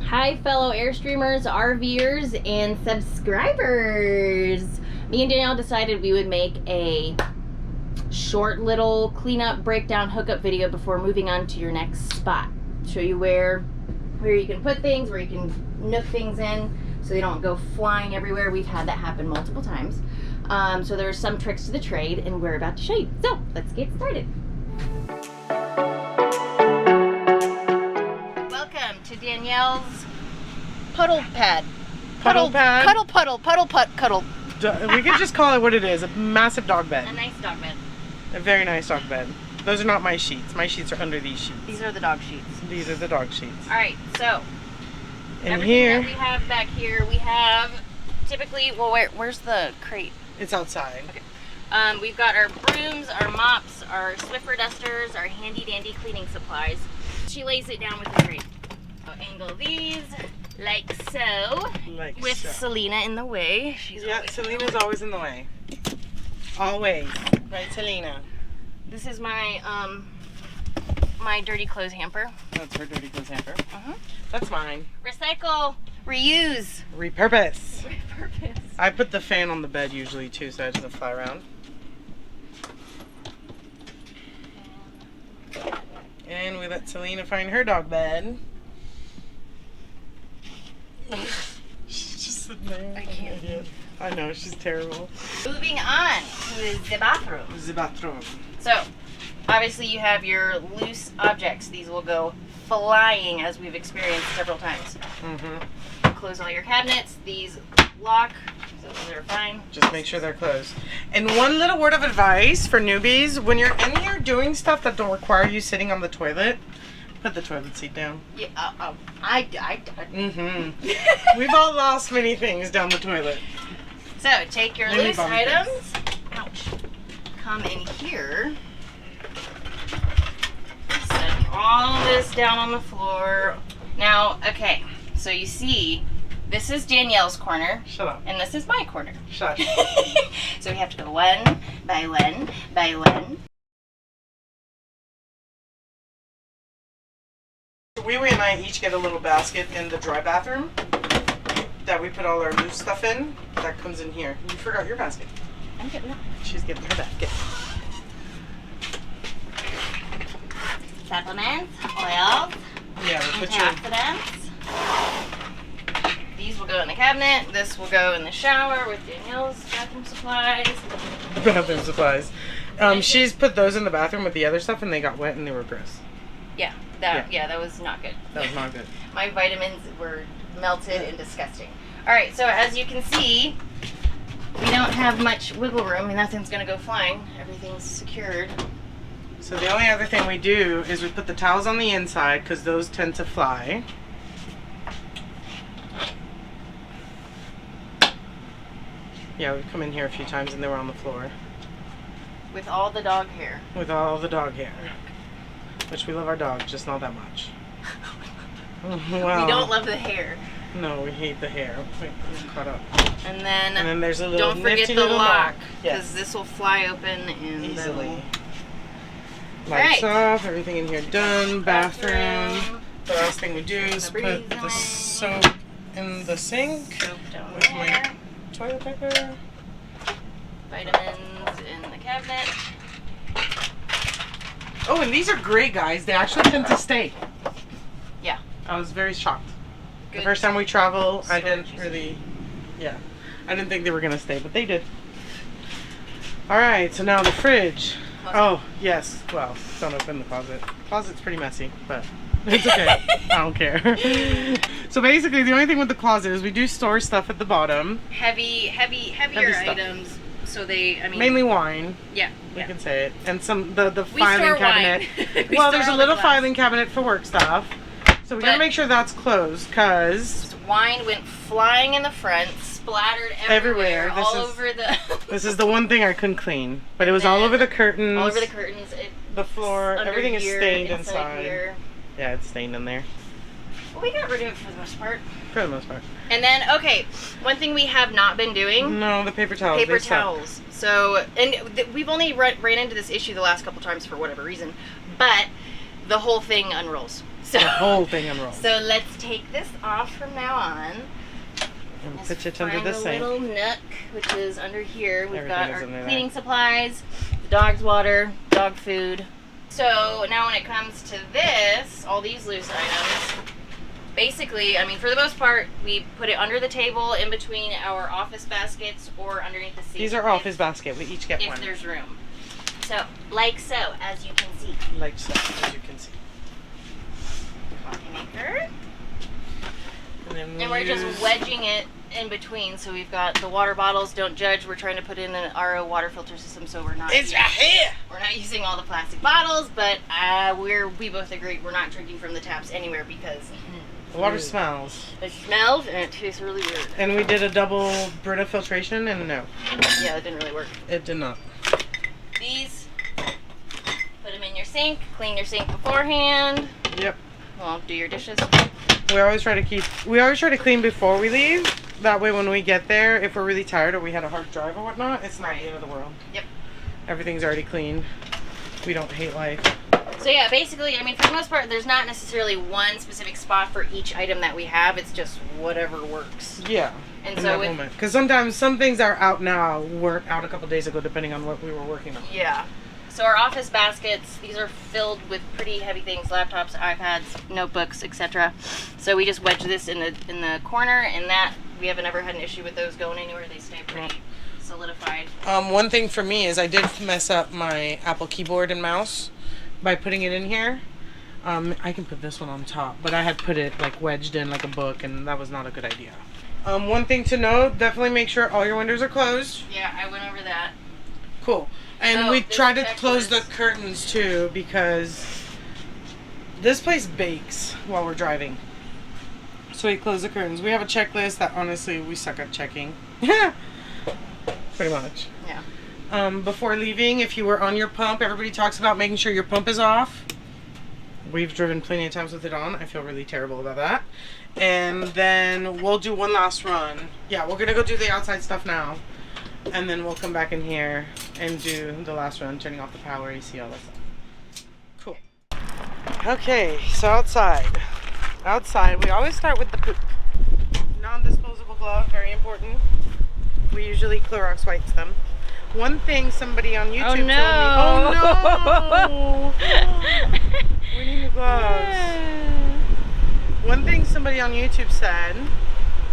Hi fellow Airstreamers, RVers, and subscribers. Me and Danielle decided we would make a short little cleanup, breakdown, hookup video before moving on to your next spot. Show you where you can put things, where you can nook things in so they don't go flying everywhere. We've had that happen multiple times. So there's some tricks to the trade and we're about to show you. So let's get started. Welcome to Danielle's puddle pad. Puddle pad? Cuddle. We could just call it what it is, a massive dog bed. A nice dog bed. A very nice dog bed. Those are not my sheets. My sheets are under these sheets. These are the dog sheets. These are the dog sheets. Alright, so And everything here, that we have back here, we have typically, well, where's the crate? it's outside. Okay. We've got our brooms, our mops, our Swiffer dusters, our handy dandy cleaning supplies. She lays it down with the crate. So angle these like so, Like with so. Celina in the way. She's Yeah, always Celina's always in the way. Always. Right, Celina? This is my my dirty clothes hamper. That's her dirty clothes hamper. Uh-huh. That's mine. Recycle, reuse, Repurpose. repurpose. I put the fan on the bed usually too, so it doesn't fly around. And we let Celina find her dog bed. She's just sitting there. I can't. I know, she's terrible. Moving on to the bathroom. The bathroom. So, obviously you have your loose objects. These will go flying, as we've experienced several times. Mm-hmm. Close all your cabinets. These lock, so those are fine. Just make sure they're closed. And one little word of advice for newbies: when you're in here doing stuff that don't require you sitting on the toilet, put the toilet seat down. Yeah, Mm-hmm. We've all lost many things down the toilet. So, take your Maybe loose bump items. Ouch. Come in here. Set all this down on the floor. Now, okay, so you see, this is Danielle's corner, Shut up. and this is my corner. Shush. So we have to go one by one by one. Wee and I each get a little basket in the dry bathroom that we put all our loose stuff in. That comes in here. You forgot your basket. I'm getting that. She's getting her basket. Supplements, oils, Yeah, we put your... antioxidants. These will go in the cabinet. This will go in the shower with Danielle's bathroom supplies. bathroom supplies. She's put those in the bathroom with the other stuff, and they got wet and they were gross. Yeah, that was not good. That was not good. My vitamins were melted and disgusting. All right, so as you can see, we don't have much wiggle room, and nothing's gonna go flying. Everything's secured. So the only other thing we do is we put the towels on the inside because those tend to fly. Yeah, we've come in here a few times and they were on the floor. With all the dog hair. With all the dog hair. Which we love our dog, just not that much. Wow. We don't love the hair. No, we hate the hair. Wait, it's caught up. And then there's a little don't forget nifty the little lock, Yes. because this will fly open and Easily. Alright. Lights off, everything in here done. Bathroom. The last thing we do is put the soap in the sink Soap down with my there. toilet paper. Vitamins in the cabinet. Oh, and these are great, guys. They actually tend to stay. Yeah. I was very shocked. Good. The first time we travel, I didn't Storage. really, I didn't think they were going to stay, but they did. All right, so now the fridge. Oh, yes. Well, don't open the closet. Closet's pretty messy, but it's okay. I don't care. So basically, the only thing with the closet is we do store stuff at the bottom. Heavier Heavy stuff. items. So they, I mean. Mainly wine. Yeah. We can say it. And some, the We filing store cabinet. wine. We Well, store there's a all the little glass. filing cabinet for work stuff. So we gotta But- make sure that's closed, because Wine went flying in the front, splattered everywhere, This all is- over the. this is the one thing I couldn't clean. But it was And all then over the curtains. all over the curtains. The floor, Under everything is here, stained inside. Here. Yeah, it's stained in there. Well, we got rid of it for the most part. For the most part. And then, okay, one thing we have not been doing. No, the paper towels. Paper they suck. towels. So, and we've only ran into this issue the last couple times for whatever reason, but the whole thing unrolls. The whole thing unrolls. So let's take this off from now on. And Let's put it under the find sink. a little nook, which is under here. We've Everything got is our under cleaning there. supplies, the dog's water, dog food. So now when it comes to this, all these loose items, basically, I mean, for the most part, we put it under the table, in between our office baskets, or underneath the seat. These are office basket. We each get one. If there's room. So, like so, as you can see. Like so, as you can see. Coffee maker. And then And we're just wedging it in between. So we've got the water bottles. Don't judge. We're trying to put in an RO water filter system, so we're not. It's right here. We're not using all the plastic bottles, but we both agree we're not drinking from the taps anywhere because The water smells. it smells and it tastes really weird. And we did a double Brita filtration, and no, Yeah, it didn't really work. it did not. These, put them in your sink. Clean your sink beforehand. Yep. Well, do your dishes. We always try to clean before we leave. That way, when we get there, if we're really tired or we had a hard drive or whatnot, it's not the end of the world. Yep. Everything's already clean. We don't hate life. So yeah, basically, I mean, for the most part, there's not necessarily one specific spot for each item that we have. It's just whatever works. Yeah. And in so that moment, because sometimes some things that are out now weren't out a couple days ago, depending on what we were working on. Yeah. So our office baskets, these are filled with pretty heavy things, laptops, iPads, notebooks, etc. So we just wedge this in the corner, and that we haven't ever had an issue with those going anywhere. They stay pretty solidified. One thing for me is I did mess up my Apple keyboard and mouse by putting it in here. I can put this one on top, but I had put it like wedged in like a book, and that was not a good idea. One thing to note, definitely make sure all your windows are closed. Yeah, I went over that. Cool. And Oh, we this try to checklist. close the curtains too, because this place bakes while we're driving. So we close the curtains. We have a checklist that honestly we suck at checking. Pretty much. Yeah. Before leaving, if you were on your pump, everybody talks about making sure your pump is off. We've driven plenty of times with it on. I feel really terrible about that. And then we'll do one last run. Yeah, we're gonna go do the outside stuff now. And then we'll come back in here and do the last run, turning off the power, AC, all that stuff. Cool. Okay, so outside. Outside, we always start with the poop. Non-disposable glove, very important. We usually Clorox wipes them. One thing somebody on YouTube told me. Oh no! We need new gloves. One thing somebody on YouTube said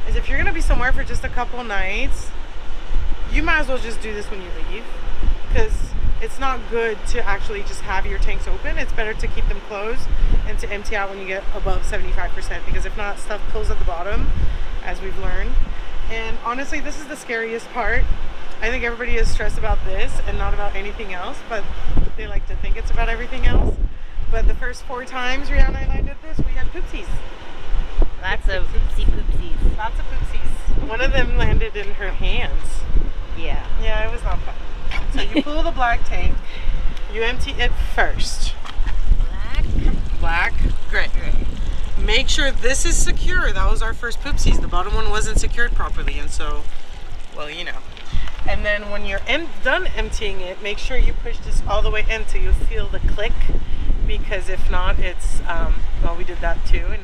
is if you're gonna be somewhere for just a couple nights, you might as well just do this when you leave, because it's not good to actually just have your tanks open. It's better to keep them closed and to empty out when you get above 75%, because if not, stuff pulls at the bottom, as we've learned. And honestly, this is the scariest part. I think everybody is stressed about this and not about anything else, but they like to think it's about everything else. But the first 4 times Reanna and I did this, we had poopsies. Lots of poopsies. Lots of poopsies. One of them landed in her hands. Yeah. Yeah, it was not fun. So you pull the black tank, you empty it first. Black, gray. Make sure this is secure. That was our first poopsies. The bottom one wasn't secured properly, and so, well, you know. And then when you're done emptying it, make sure you push this all the way in so you feel the click, because if not, it's, well, we did that too, and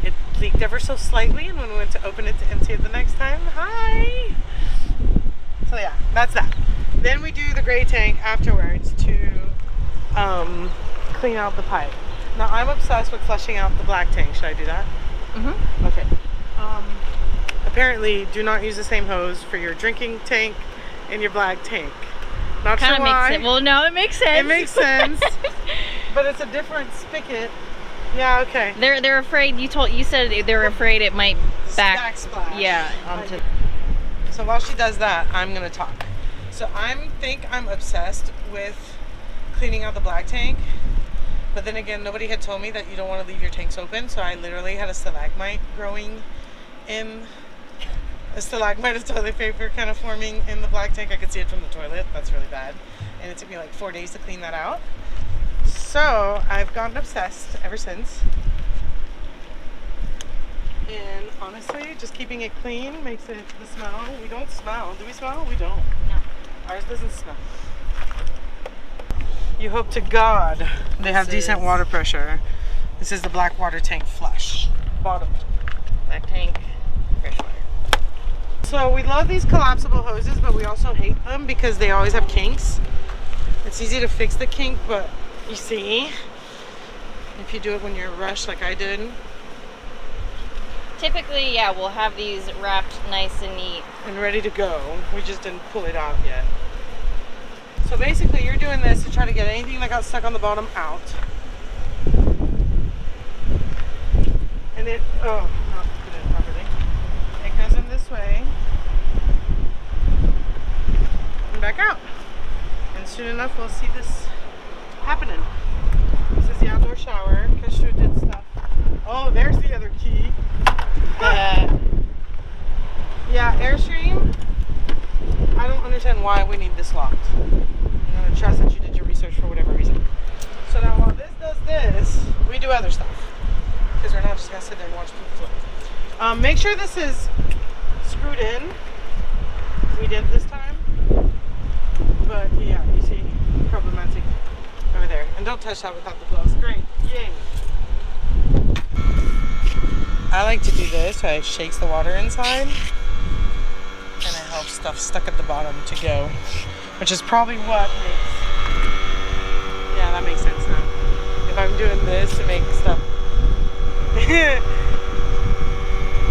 it leaked ever so slightly, and when we went to open it to empty it the next time, hi! So yeah, that's that. Then we do the gray tank afterwards to clean out the pipe. Now I'm obsessed with flushing out the black tank. Should I do that? Mm-hmm. Okay. Apparently, do not use the same hose for your drinking tank and your black tank. Not sure why. Makes sense. Well, no, it makes sense. It makes sense, but it's a different spigot. Yeah. Okay. They're afraid. You said they're afraid it might Backsplash. Yeah. Onto. So while she does that, I'm gonna talk. So I'm obsessed with cleaning out the black tank. But then again, nobody had told me that you don't want to leave your tanks open, so I literally had a stalagmite growing in, a stalagmite of toilet paper kind of forming in the black tank. I could see it from the toilet. That's really bad. And it took me like 4 days to clean that out. So I've gotten obsessed ever since. And honestly, just keeping it clean makes it the smell. We don't smell. Do we smell? We don't. No. Ours doesn't smell. You hope to God they have decent water pressure. This is the black water tank flush. Bottom. Black tank, fresh water. So we love these collapsible hoses, but we also hate them because they always have kinks. It's easy to fix the kink, but you see, if you do it when you're rushed like I did. Typically, yeah, we'll have these wrapped nice and neat. And ready to go. We just didn't pull it out yet. So basically you're doing this to try to get anything that got stuck on the bottom out. And it, oh, not put it in properly. It goes in this way. And back out. And soon enough we'll see this happening. This is the outdoor shower. Cashew did stuff. Oh, there's the other key. Yeah, Airstream. I don't understand why we need this locked. I'm gonna trust that you did your research for whatever reason. So now while this does this, we do other stuff. Because we're not just gonna sit there and watch people float. Make sure this is screwed in. We did this time. But yeah, you see, problematic over there. And don't touch that without the gloves. Great, yay. I like to do this, so it shakes the water inside. And it helps stuff stuck at the bottom to go. Which is probably what makes, yeah, that makes sense now. If I'm doing this to make stuff,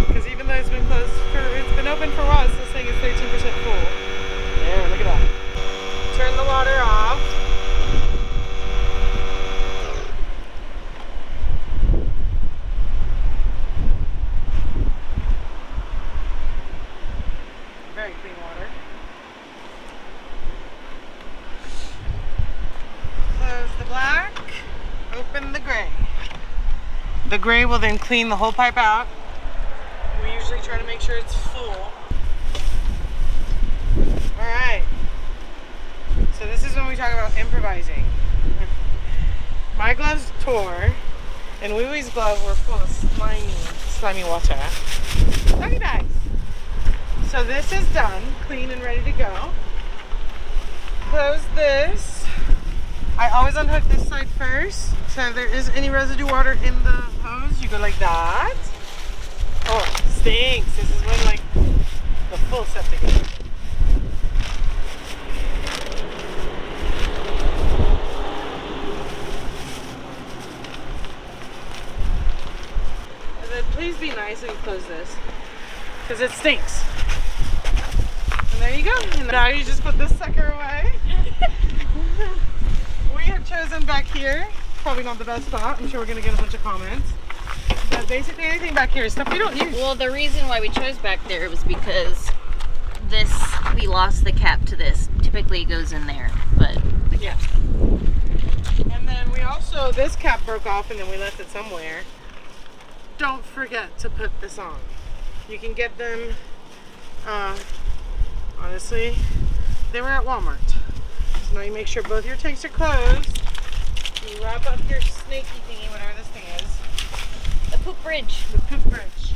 because even though it's been closed it's been open for a while, this thing is 13% full. There, look at that. Turn the water off. Very clean water. Close the black, open the gray. The gray will then clean the whole pipe out. We usually try to make sure it's full. Alright. So this is when we talk about improvising. My gloves tore, and Wee Wee's gloves were full of slimy water. Doggy bags. So this is done, clean and ready to go. Close this. I always unhook this side first. So if there is any residue water in the hose, you go like that. Oh, it stinks. This is when like the full septic is. And then please be nice and close this, because it stinks. And there you go. And now you just put this sucker away. We have chosen back here, probably not the best spot. I'm sure we're gonna get a bunch of comments. But basically anything back here is stuff we don't use. Well, the reason why we chose back there was because this, we lost the cap to this. Typically it goes in there, but yeah. And then we also, this cap broke off and then we left it somewhere. Don't forget to put this on. You can get them, honestly, they were at Walmart. So now you make sure both your tanks are closed. You wrap up your snaky thingy, whatever this thing is. the poop bridge. The poop bridge.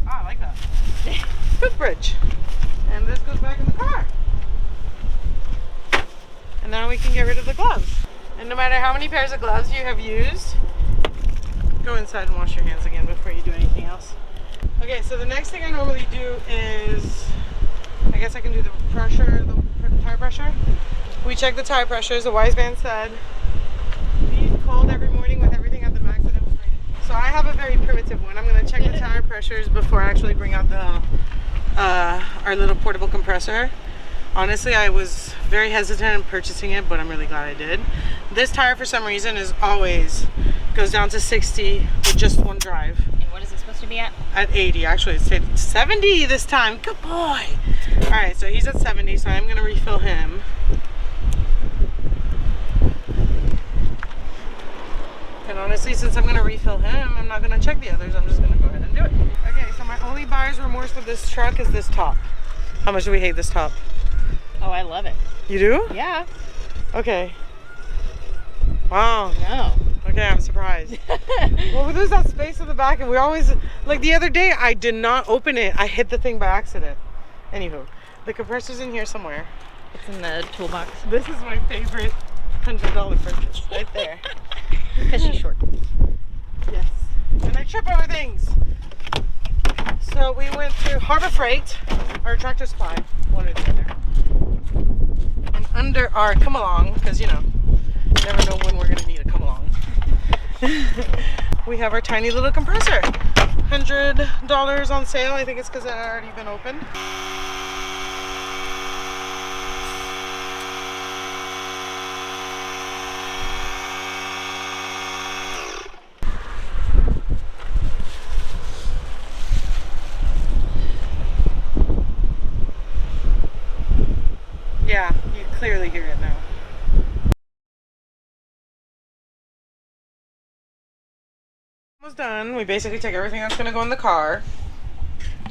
Oh, I like that. Poop bridge. And this goes back in the car. And now we can get rid of the gloves. And no matter how many pairs of gloves you have used, go inside and wash your hands again before you do anything else. Okay, so the next thing I normally do is, I guess I can do the pressure, the tire pressure. We check the tire pressures. The wise man said, be cold every morning with everything at the max that it was rated. So I have a very primitive one. I'm gonna check the tire pressures before I actually bring out the our little portable compressor. Honestly, I was very hesitant in purchasing it, but I'm really glad I did. This tire, for some reason, is always goes down to 60 with just one drive. And what is it supposed to be at? At 80. Actually, it stayed at 70 this time. Good boy. All right, so he's at 70, so I'm gonna refill him. And honestly, since I'm gonna refill him, I'm not gonna check the others. I'm just gonna go ahead and do it. Okay, so my only buyer's remorse with this truck is this top. How much do we hate this top? Oh, I love it. You do? Yeah. Okay. Wow. No. Okay, I'm surprised. Well, there's that space in the back, and we always, like the other day, I did not open it. I hit the thing by accident. Anywho, the compressor's in here somewhere. It's in the toolbox. This is my favorite $100 purchase right there. Because she's short. Yes. And I trip over things. So we went to Harbor Freight, or Tractor Supply, one or the other. And under our come along, because you know, you never know when we're gonna need a come along. We have our tiny little compressor. $100 on sale. I think it's because it had already been opened. Yeah, you clearly hear it now. Almost done. We basically take everything that's going to go in the car,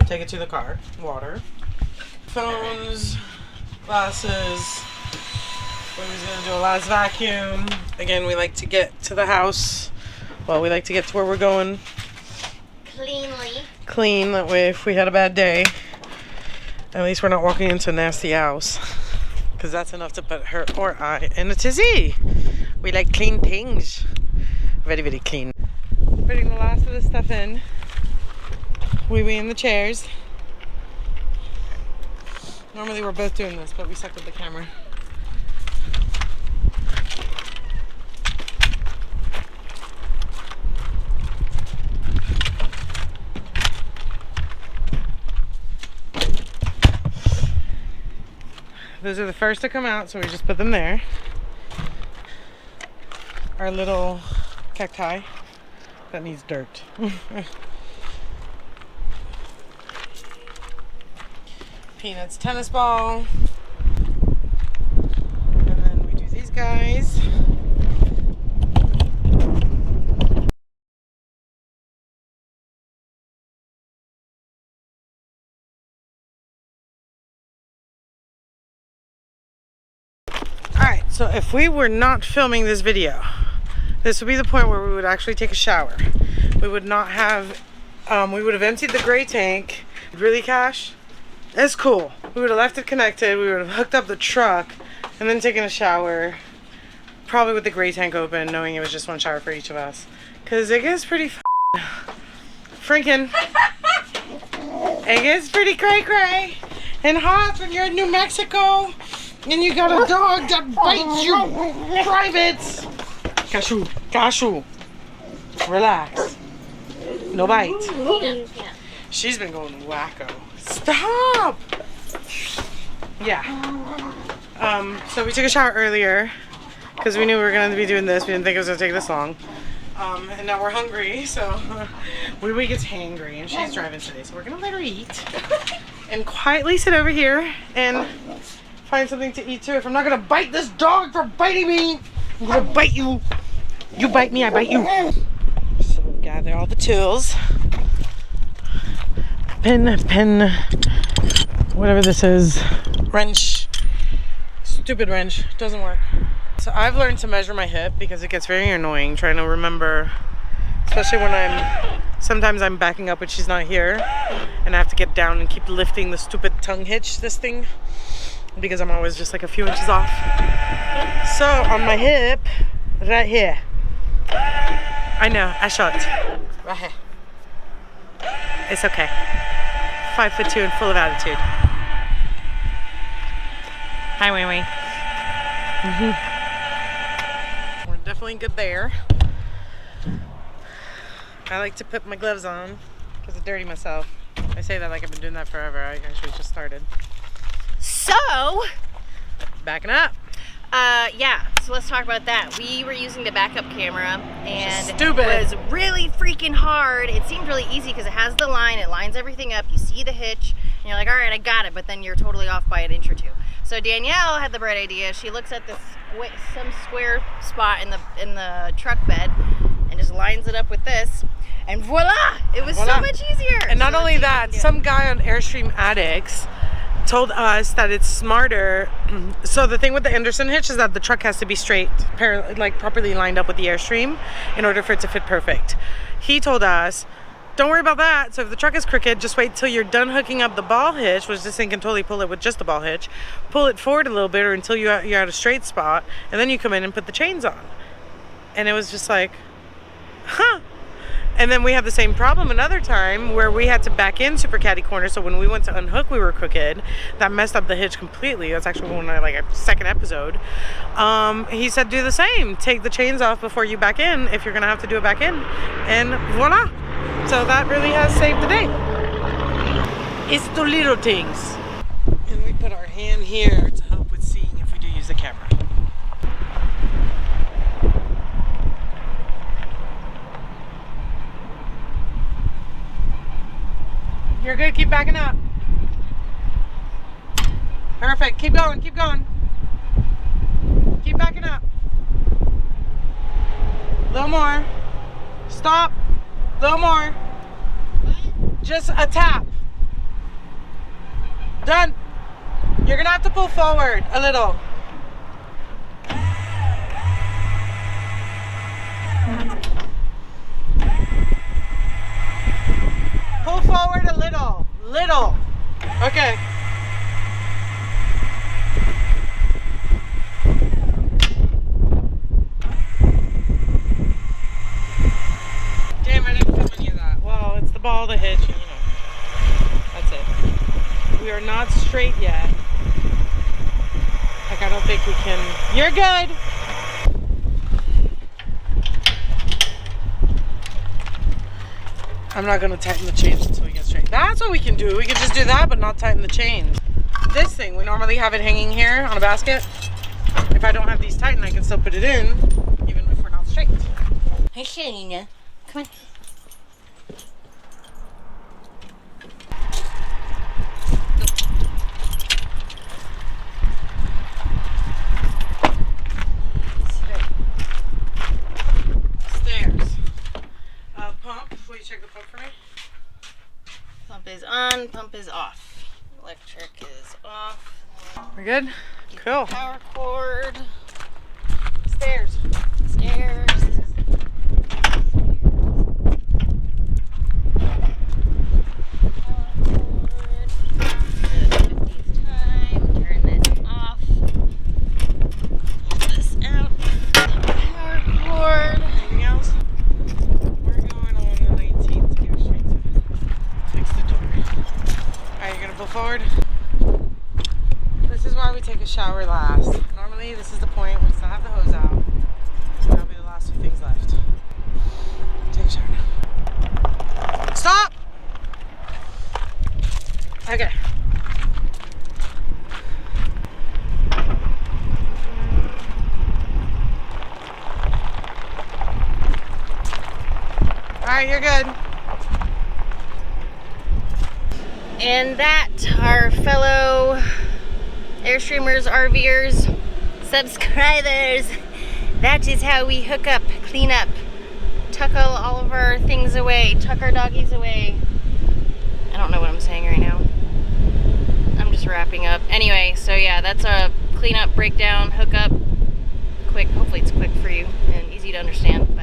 take it to the car, water, phones, glasses. We're going to do a last vacuum. Again, we like to get to the house. Well, we like to get to where we're going clean. That way, if we had a bad day, at least we're not walking into a nasty house. Because that's enough to put her or I in a tizzy. We like clean things. Very, very clean. Putting the last of the stuff in. We in the chairs. Normally we're both doing this, but we suck with the camera. Those are the first to come out, so we just put them there. Our little cacti that needs dirt. Peanuts tennis ball. And then we do these guys. Alright, so if we were not filming this video, this would be the point where we would actually take a shower. We would not have, we would have emptied the gray tank. Really, Cash? It's cool. We would have left it connected. We would have hooked up the truck and then taken a shower. Probably with the gray tank open, knowing it was just one shower for each of us. Because it gets pretty Franken. It gets pretty cray-cray and hot when you're in New Mexico and you got a dog that bites your privates. Cashew, Cashew, relax. No bite. Yeah. She's been going wacko. Stop! Yeah. So we took a shower earlier because we knew we were going to be doing this. We didn't think it was going to take this long. And now we're hungry, so we gets hangry, and she's driving today, so we're going to let her eat and quietly sit over here and find something to eat too. If I'm not going to bite this dog for biting me, I'm going to bite you. You bite me, I bite you. So gather all the tools. Pen, whatever this is. Wrench. Stupid wrench. Doesn't work. So I've learned to measure my hip because it gets very annoying trying to remember, especially when sometimes I'm backing up when she's not here and I have to get down and keep lifting the stupid tongue hitch, this thing, because I'm always just like a few inches off. So on my hip, right here. I know, I shot. Right here. It's okay. 5'2" and full of attitude. Hi, Wee Wee. We're definitely good there. I like to put my gloves on because I dirty myself. I say that like I've been doing that forever. I actually just started. So, Backing up. yeah, so let's talk about that. We were using the backup camera and Stupid. it was really freaking hard. It seemed really easy because it has the line, it lines everything up, you see the hitch, and you're like, all right, I got it, but then you're totally off by an inch or two. So Danielle had the bright idea. She looks at this some square spot in the truck bed and just lines it up with this, and voila! It was so much easier. And not only that, some guy on Airstream Addicts told us that it's smarter. So the thing with the Andersen Hitch is that the truck has to be straight, like properly lined up with the Airstream in order for it to fit perfect. He told us, don't worry about that. So if the truck is crooked, just wait till you're done hooking up the ball hitch, which this thing can totally pull it with just the ball hitch. Pull it forward a little bit or until you're at a straight spot, and then you come in and put the chains on. And it was just like, huh. And then we had the same problem another time where we had to back in super catty corner. So when we went to unhook, we were crooked. That messed up the hitch completely. That's actually one of like a second episode. He said do the same. Take the chains off before you back in if you're gonna have to do a back in. And voila. So that really has saved the day. It's the little things. And we put our hand here to help with seeing if we do use the camera. You're good, keep backing up. Perfect, keep going, keep going. Keep backing up. A little more. Stop. A little more. Just a tap. Done. You're gonna have to pull forward a little. Pull forward a little. Little. Okay. Damn, I didn't film any of that. Well, it's the ball, the hitch, and you know. That's it. We are not straight yet. Like, I don't think we can. You're good. I'm not gonna tighten the chains until we get straight. That's what we can do. We can just do that, but not tighten the chains. This thing, we normally have it hanging here on a basket. If I don't have these tightened, I can still put it in, even if we're not straight. Hey, Celina. Come on. Will you check the pump for me? Pump is on, pump is off. Electric is off. We're good? Cool. Power cord. Stairs. Stairs. Forward. This is why we take a shower last. Normally this is the point where we still have the hose out. That'll be the last few things left. Take a shower now. Stop! Okay. Alright, you're good. And that, our fellow Airstreamers, RVers, subscribers, that is how we hook up, clean up, tuck all of our things away, tuck our doggies away. I don't know what I'm saying right now. I'm just wrapping up. Anyway, so yeah, that's a clean up, breakdown, hook up. Quick, hopefully it's quick for you and easy to understand.